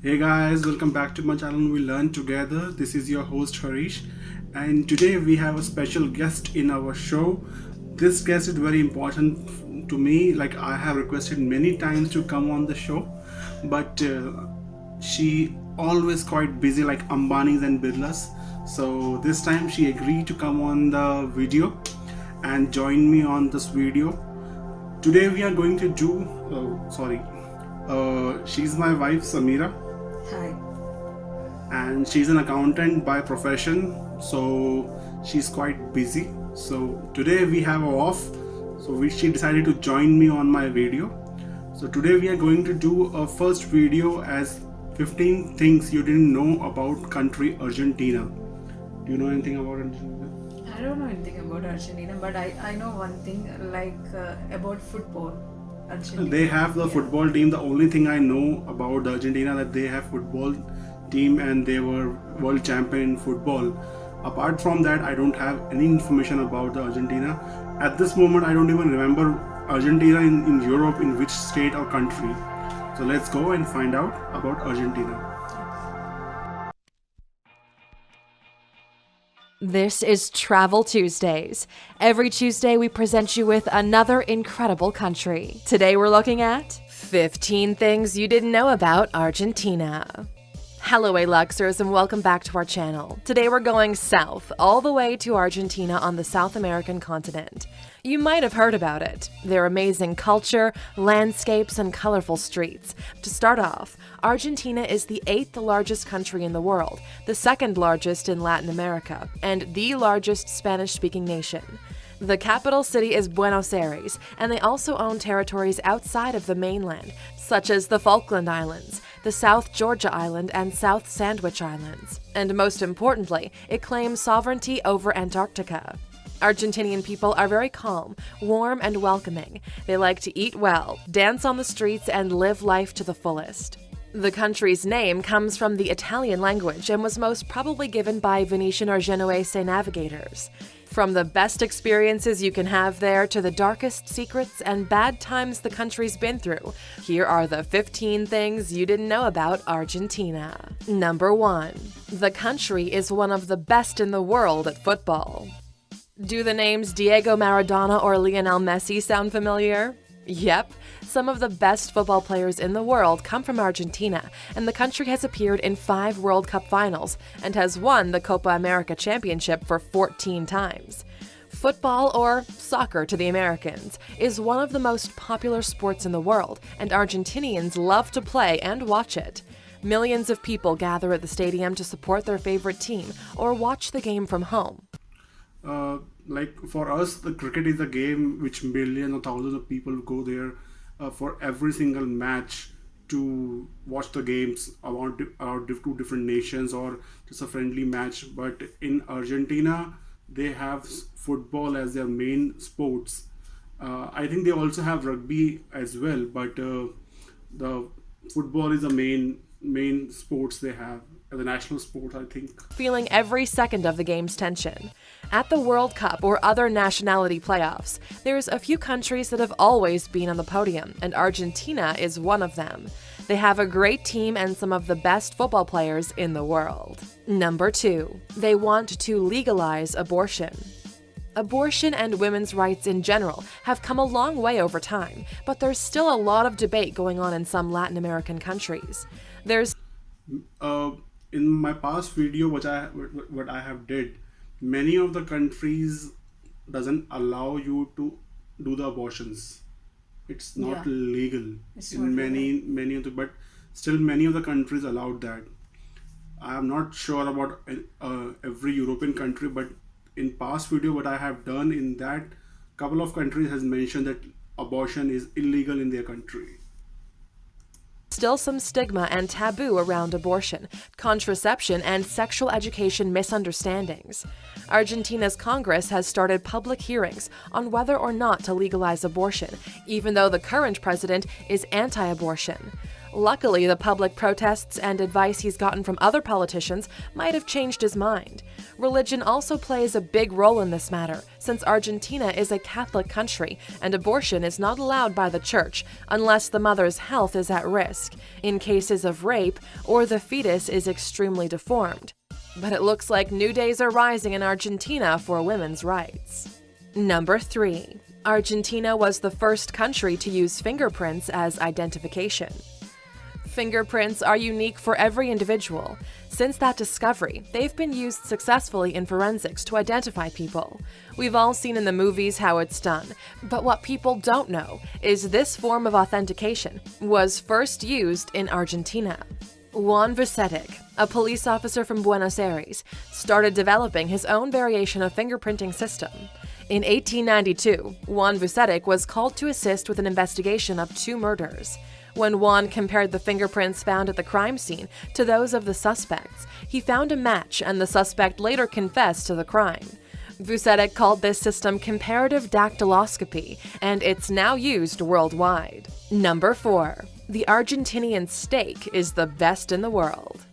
Hey guys, welcome back to my channel We Learn Together. This is your host Harish, and today we have a special guest in our show. This guest is very important to me. Like, I have requested many times to come on the show, but she always quite busy like Ambani's and Birlas. So this time she agreed to come on the video and join me on this video. Today we are going to do. She's my wife Samira, Hi. and she's an accountant by profession, so she's quite busy. So today we have her off, so she decided to join me on my video. So today we are going to do a first video as 15 things you didn't know about country Argentina. Do you know anything about Argentina? I don't know anything about Argentina, but I know one thing about football. Argentina. They have the football team. The only thing I know about Argentina that they have football team and they were world champion in football. Apart from that, I don't have any information about the Argentina. At this moment, I don't even remember Argentina in Europe, in which state or country. So let's go and find out about Argentina. This is Travel Tuesdays. Every Tuesday, we present you with another incredible country. Today, we're looking at 15 things you didn't know about Argentina. Hello, Aluxers, and welcome back to our channel. Today, we're going south, all the way to Argentina on the South American continent. You might have heard about it. Their amazing culture, landscapes, and colorful streets. To start off, Argentina is the 8th largest country in the world, the 2nd largest in Latin America, and the largest Spanish-speaking nation. The capital city is Buenos Aires, and they also own territories outside of the mainland, such as the Falkland Islands, the South Georgia Island, and South Sandwich Islands. And most importantly, it claims sovereignty over Antarctica. Argentinian people are very calm, warm, and welcoming. They like to eat well, dance on the streets, and live life to the fullest. The country's name comes from the Italian language and was most probably given by Venetian or Genoese navigators. From the best experiences you can have there to the darkest secrets and bad times the country's been through, here are the 15 things you didn't know about Argentina. Number 1. The country is one of the best in the world at football. Do the names Diego Maradona or Lionel Messi sound familiar? Yep, some of the best football players in the world come from Argentina, and the country has appeared in 5 World Cup finals and has won the Copa America championship for 14 times. Football, or soccer to the Americans, is one of the most popular sports in the world, and Argentinians love to play and watch it. Millions of people gather at the stadium to support their favorite team or watch the game from home. Like for us, the cricket is a game which millions or thousands of people go there for every single match to watch the games about two different nations or just a friendly match. But in Argentina, they have football as their main sports. I think they also have rugby as well, but the football is the main sports they have. The national sport, I think. Feeling every second of the game's tension. At the World Cup or other nationality playoffs, there's a few countries that have always been on the podium, and Argentina is one of them. They have a great team and some of the best football players in the world. Number 2. They want to legalize abortion. Abortion and women's rights in general have come a long way over time, but there's still a lot of debate going on in some Latin American countries. There's In my past video, what I have did, many of the countries doesn't allow you to do the abortions. It's not legal It's in not many of the, but still many of the countries allowed that. I am not sure about every European country, but in past video what I have done in that, couple of countries has mentioned that abortion is illegal in their country. still some stigma and taboo around abortion, contraception, and sexual education misunderstandings. Argentina's Congress has started public hearings on whether or not to legalize abortion, even though the current president is anti-abortion. Luckily, the public protests and advice he's gotten from other politicians might have changed his mind. Religion also plays a big role in this matter, since Argentina is a Catholic country and abortion is not allowed by the church unless the mother's health is at risk, in cases of rape, or the fetus is extremely deformed. But it looks like new days are rising in Argentina for women's rights. Number 3. Argentina was the first country to use fingerprints as identification. Fingerprints are unique for every individual. Since that discovery, they've been used successfully in forensics to identify people. We've all seen in the movies how it's done, but what people don't know is this form of authentication was first used in Argentina. Juan Vucetic, a police officer from Buenos Aires, started developing his own variation of fingerprinting system. In 1892, Juan Vucetic was called to assist with an investigation of 2 murders. When Juan compared the fingerprints found at the crime scene to those of the suspects, he found a match and the suspect later confessed to the crime. Vucetic called this system comparative dactyloscopy, and it's now used worldwide. Number 4. The Argentinian steak is the best in the world.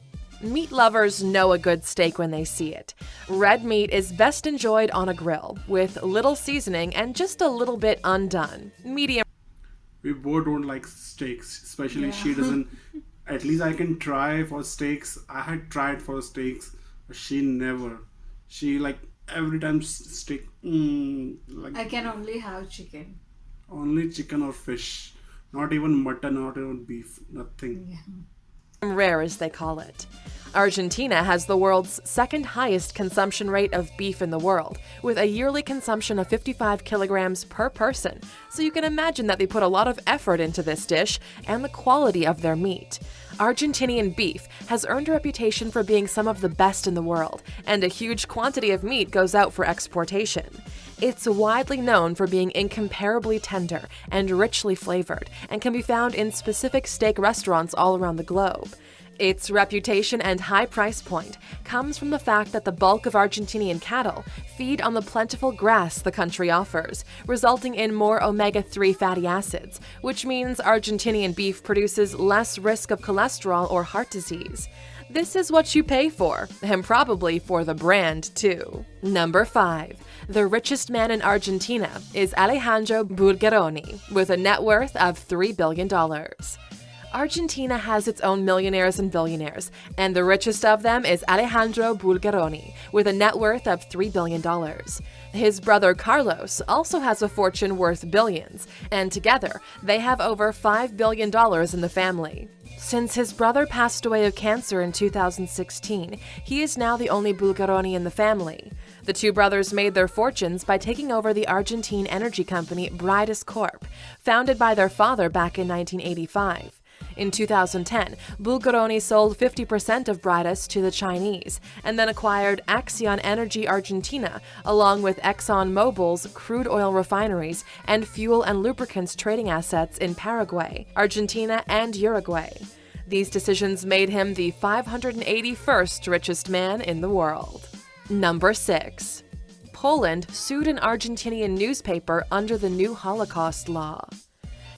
Meat lovers know a good steak when they see it. Red meat is best enjoyed on a grill, with little seasoning and just a little bit undone. Medium. We both don't like steaks, especially Yeah. she doesn't. At least I can try for steaks. I had tried for steaks, but she never. She like every time steak, like I can only have chicken. only chicken or fish. Not even mutton, not even beef, nothing. Yeah. Rare as they call it. Argentina has the world's second highest consumption rate of beef in the world, with a yearly consumption of 55 kilograms per person, so you can imagine that they put a lot of effort into this dish and the quality of their meat. Argentinian beef has earned a reputation for being some of the best in the world, and a huge quantity of meat goes out for exportation. It's widely known for being incomparably tender and richly flavored, and can be found in specific steak restaurants all around the globe. Its reputation and high price point comes from the fact that the bulk of Argentinian cattle feed on the plentiful grass the country offers, resulting in more omega-3 fatty acids, which means Argentinian beef produces less risk of cholesterol or heart disease. This is what you pay for, and probably for the brand too. Number 5. The richest man in Argentina is Alejandro Bulgaroni, with a net worth of $3 billion. Argentina has its own millionaires and billionaires, and the richest of them is Alejandro Bulgaroni, with a net worth of $3 billion. His brother Carlos also has a fortune worth billions, and together they have over $5 billion in the family. Since his brother passed away of cancer in 2016, he is now the only Bulgaroni in the family. The 2 brothers made their fortunes by taking over the Argentine energy company Buenos Corp, founded by their father back in 1985. In 2010, Bulgaroni sold 50% of Buenos to the Chinese, and then acquired Axion Energy Argentina, along with ExxonMobil's crude oil refineries and fuel and lubricants trading assets in Paraguay, Argentina, and Uruguay. These decisions made him the 581st richest man in the world. Number 6. Poland sued an Argentinian newspaper under the new Holocaust law.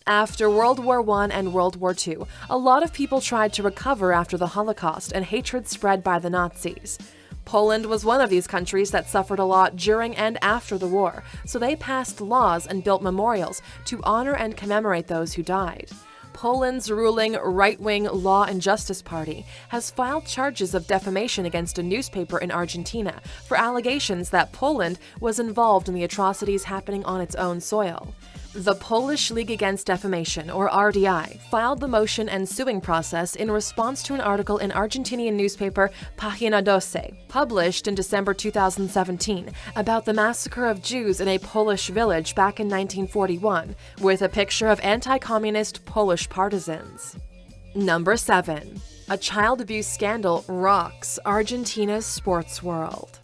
After World War I and World War II, a lot of people tried to recover after the Holocaust and hatred spread by the Nazis. Poland was one of these countries that suffered a lot during and after the war, so they passed laws and built memorials to honor and commemorate those who died. Poland's ruling right-wing Law and Justice Party has filed charges of defamation against a newspaper in Argentina for allegations that Poland was involved in the atrocities happening on its own soil. The Polish League Against Defamation, or RDI, filed the motion and suing process in response to an article in Argentinian newspaper Página 12, published in December 2017, about the massacre of Jews in a Polish village back in 1941, with a picture of anti-communist Polish partisans. Number 7. A child abuse scandal rocks Argentina's sports world.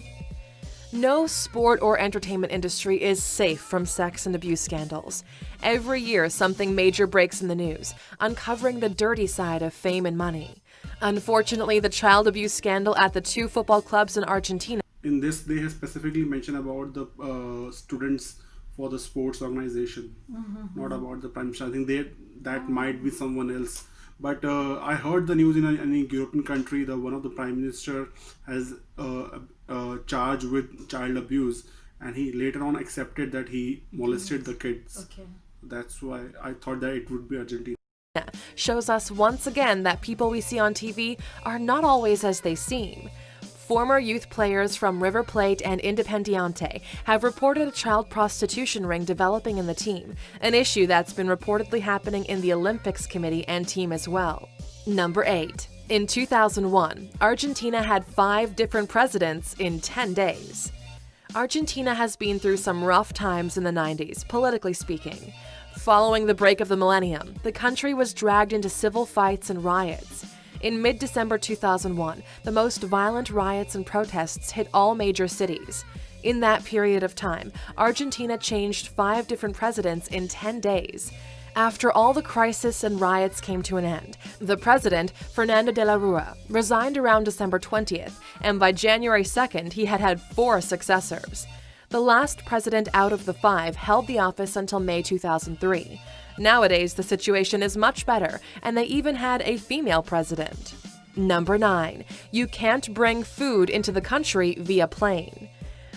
No sport or entertainment industry is safe from sex and abuse scandals. Every year, something major breaks in the news, uncovering the dirty side of fame and money. Unfortunately, the child abuse scandal at the 2 football clubs in Argentina. In this, they have specifically mentioned about the students for the sports organization, not about the prime minister. I think that might be someone else. But I heard the news in any European country, the one of the prime minister has charged with child abuse, and he later on accepted that he molested the kids. Okay. That's why I thought that it would be Argentina. Shows us once again that people we see on TV are not always as they seem. Former youth players from River Plate and Independiente have reported a child prostitution ring developing in the team, an issue that's been reportedly happening in the Olympics committee and team as well. Number 8. In 2001, Argentina had 5 different presidents in 10 days. Argentina has been through some rough times in the 90s, politically speaking. Following the break of the millennium, the country was dragged into civil fights and riots. In mid-December 2001, the most violent riots and protests hit all major cities. In that period of time, Argentina changed 5 different presidents in 10 days. After all the crisis and riots came to an end, the president, Fernando de la Rua, resigned around December 20th, and by January 2nd, he had had 4 successors. The last president out of the 5 held the office until May 2003. Nowadays, the situation is much better, and they even had a female president. Number 9. You can't bring food into the country via plane.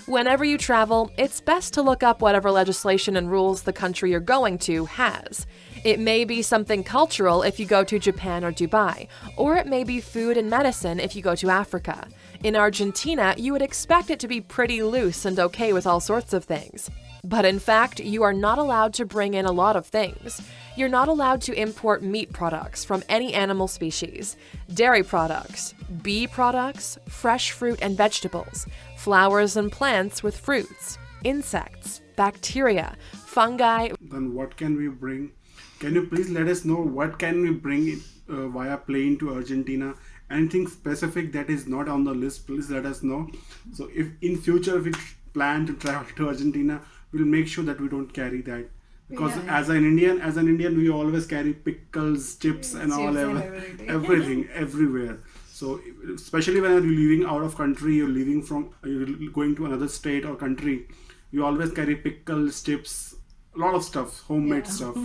Whenever you travel, it's best to look up whatever legislation and rules the country you're going to has. It may be something cultural if you go to Japan or Dubai, or it may be food and medicine if you go to Africa. In Argentina, you would expect it to be pretty loose and okay with all sorts of things. But in fact, you are not allowed to bring in a lot of things. You're not allowed to import meat products from any animal species, dairy products, bee products, fresh fruit and vegetables, flowers and plants with fruits, insects, bacteria, fungi. Then what can we bring? Can you please let us know what can we bring via plane to Argentina? Anything specific that is not on the list, please let us know. So if in future if we plan to travel to Argentina, we'll make sure that we don't carry that. Because as an Indian, we always carry pickles, chips, and all everything everywhere. So especially when you're leaving out of country, you're going to another state or country, you always carry pickles, chips, a lot of stuff, homemade stuff.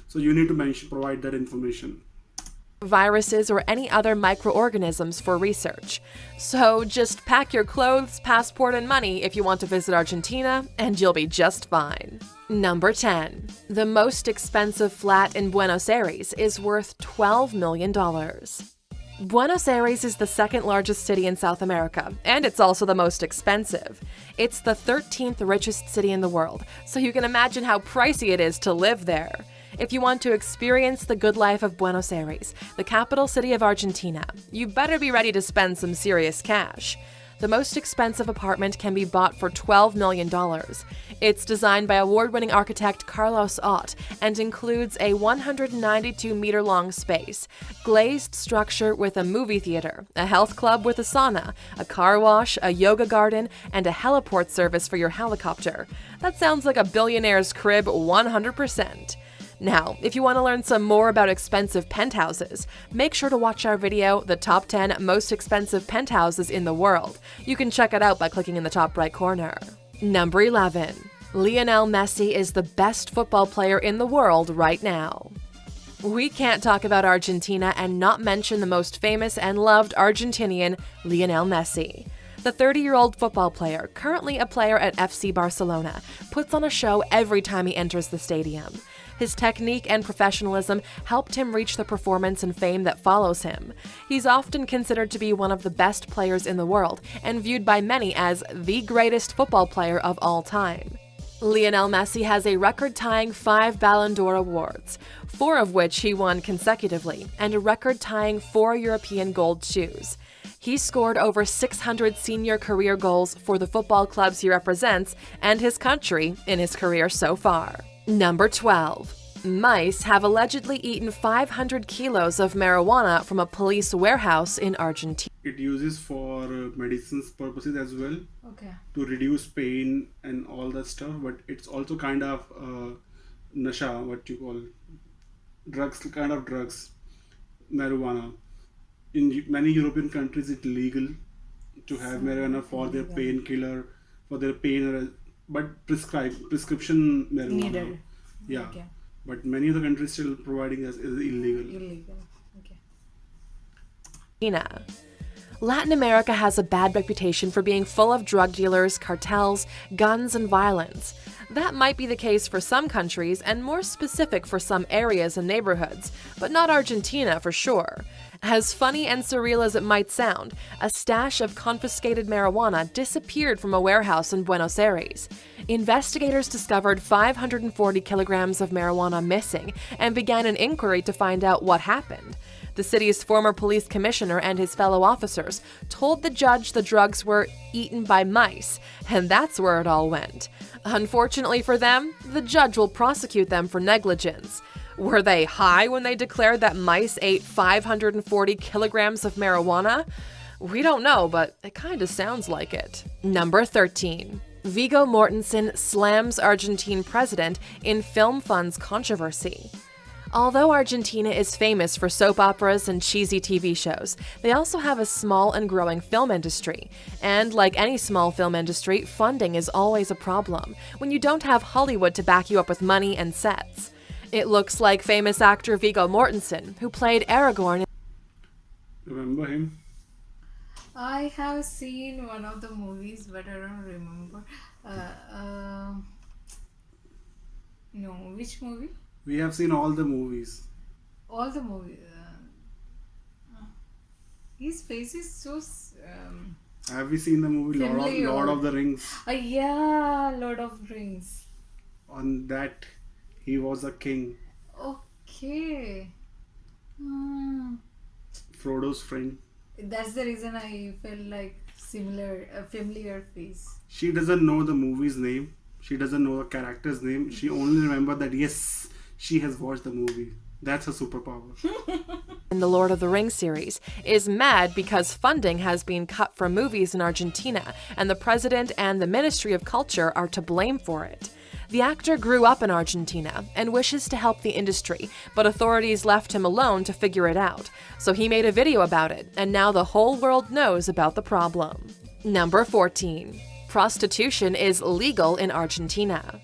So you need to provide that information. Viruses or any other microorganisms for research. So just pack your clothes, passport, and money if you want to visit Argentina, and you'll be just fine. Number 10. The most expensive flat in Buenos Aires is worth $12 million. Buenos Aires is the second largest city in South America, and it's also the most expensive. It's the 13th richest city in the world, so you can imagine how pricey it is to live there. If you want to experience the good life of Buenos Aires, the capital city of Argentina, you better be ready to spend some serious cash. The most expensive apartment can be bought for $12 million. It's designed by award-winning architect Carlos Ott and includes a 192-meter-long space, glazed structure with a movie theater, a health club with a sauna, a car wash, a yoga garden, and a heliport service for your helicopter. That sounds like a billionaire's crib 100%. Now, if you want to learn some more about expensive penthouses, make sure to watch our video, The Top 10 Most Expensive Penthouses in the World. You can check it out by clicking in the top right corner. Number 11. Lionel Messi is the best football player in the world right now. We can't talk about Argentina and not mention the most famous and loved Argentinian, Lionel Messi. The 30-year-old football player, currently a player at FC Barcelona, puts on a show every time he enters the stadium. His technique and professionalism helped him reach the performance and fame that follows him. He's often considered to be one of the best players in the world and viewed by many as the greatest football player of all time. Lionel Messi has a record-tying 5 Ballon d'Or awards, 4 of which he won consecutively, and a record-tying 4 European gold shoes. He scored over 600 senior career goals for the football clubs he represents and his country in his career so far. Number 12. Mice have allegedly eaten 500 kilos of marijuana from a police warehouse in Argentina. It uses for medicines purposes as well, Okay. to reduce pain and all that stuff, but it's also kind of nasha, what you call drugs, marijuana. In many European countries, it's legal to have marijuana for their painkiller, for their pain, but prescription marijuana. Needed. Yeah, Okay. but many of the countries still providing as is illegal. Illegal. Argentina. Latin America has a bad reputation for being full of drug dealers, cartels, guns, and violence. That might be the case for some countries and more specific for some areas and neighborhoods, but not Argentina for sure. As funny and surreal as it might sound, a stash of confiscated marijuana disappeared from a warehouse in Buenos Aires. Investigators discovered 540 kilograms of marijuana missing and began an inquiry to find out what happened. The city's former police commissioner and his fellow officers told the judge the drugs were eaten by mice, and that's where it all went. Unfortunately for them, the judge will prosecute them for negligence. Were they high when they declared that mice ate 540 kilograms of marijuana? We don't know, but it kinda sounds like it. Number 13. Viggo Mortensen slams Argentine president in film funds controversy. Although Argentina is famous for soap operas and cheesy TV shows, they also have a small and growing film industry. And like any small film industry, funding is always a problem when you don't have Hollywood to back you up with money and sets. It looks like famous actor Viggo Mortensen, who played Aragorn. Remember him? I have seen one of the movies, but I don't remember. No, which movie? We have seen all the movies. All the movies. His face is so. Have we seen the movie Familiar. Lord of the Rings? Yeah, Lord of Rings. On that, he was a king, Okay. Frodo's friend. That's the reason I felt like a familiar face. She doesn't know the movie's name. She doesn't know the character's name. She only remembered that yes, she has watched the movie. That's her superpower. In the Lord of the Rings series, is mad because funding has been cut from movies in Argentina, and the president and the Ministry of Culture are to blame for it. The actor grew up in Argentina and wishes to help the industry, but authorities left him alone to figure it out. So he made a video about it, and now the whole world knows about the problem. Number 14. Prostitution is legal in Argentina.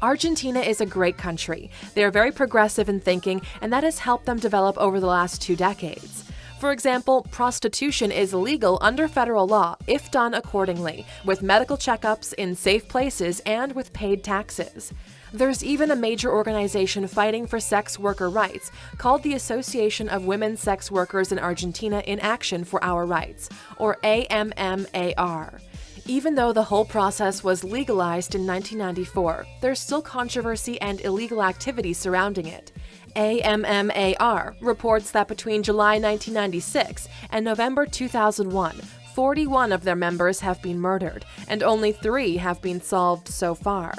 Argentina is a great country. They are very progressive in thinking, and that has helped them develop over the last 2 decades. For example, prostitution is legal under federal law if done accordingly, with medical checkups in safe places and with paid taxes. There's even a major organization fighting for sex worker rights called the Association of Women Sex Workers in Argentina in Action for Our Rights, or AMMAR. Even though the whole process was legalized in 1994, there's still controversy and illegal activity surrounding it. AMMAR reports that between July 1996 and November 2001, 41 of their members have been murdered, and only 3 have been solved so far.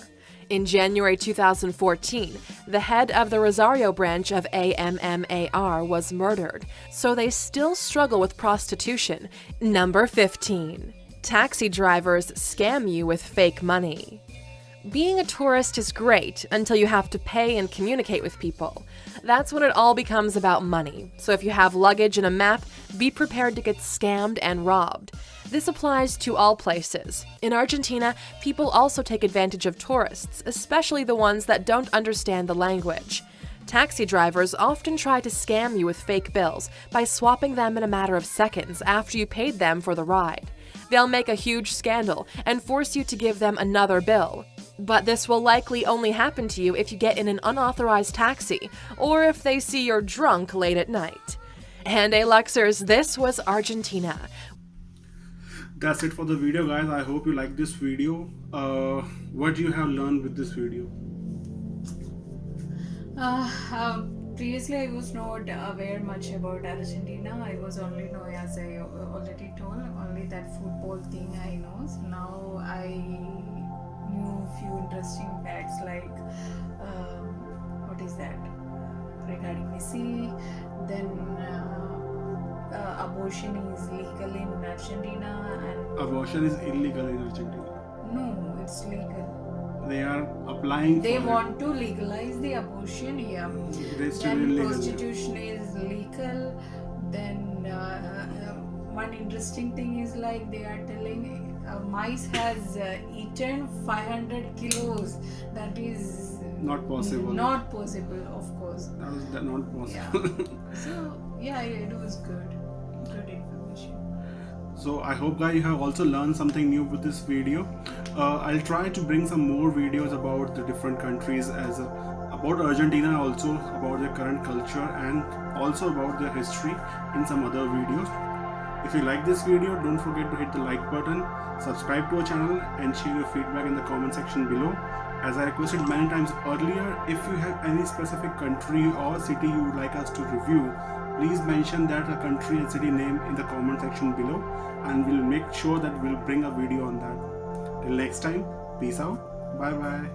In January 2014, the head of the Rosario branch of AMMAR was murdered, so they still struggle with prostitution. Number 15. Taxi drivers scam you with fake money. Being a tourist is great until you have to pay and communicate with people. That's when it all becomes about money. So if you have luggage and a map, be prepared to get scammed and robbed. This applies to all places. In Argentina, people also take advantage of tourists, especially the ones that don't understand the language. Taxi drivers often try to scam you with fake bills by swapping them in a matter of seconds after you paid them for the ride. They'll make a huge scandal and force you to give them another bill. But this will likely only happen to you if you get in an unauthorized taxi, or if they see you're drunk late at night. And Luxers, this was Argentina. That's it for the video, guys. I hope you like this video. What do you have learned with this video? Previously, I was not aware much about Argentina. I was only know, as I already told, only that football thing I know. So now I knew few interesting facts like what is that regarding Messi. Then abortion is legal in Argentina, and Abortion is illegal in Argentina. no, it's legal. They are applying They for want to legalize the abortion, yeah. They still Then illegal. prostitution is legal. Then one interesting thing is like they are telling mice has eaten 500 kilos. That is Not possible. not possible, of course. That is not possible. So yeah, it was good. So I hope guys you have also learned something new with this video. I'll try to bring some more videos about the different countries, about Argentina also, about their current culture and also about their history in some other videos. If you like this video, don't forget to hit the like button, subscribe to our channel and share your feedback in the comment section below. As I requested many times earlier, if you have any specific country or city you would like us to review, please mention that a country and city name in the comment section below, and we'll make sure that we'll bring a video on that. Till next time, peace out, bye bye.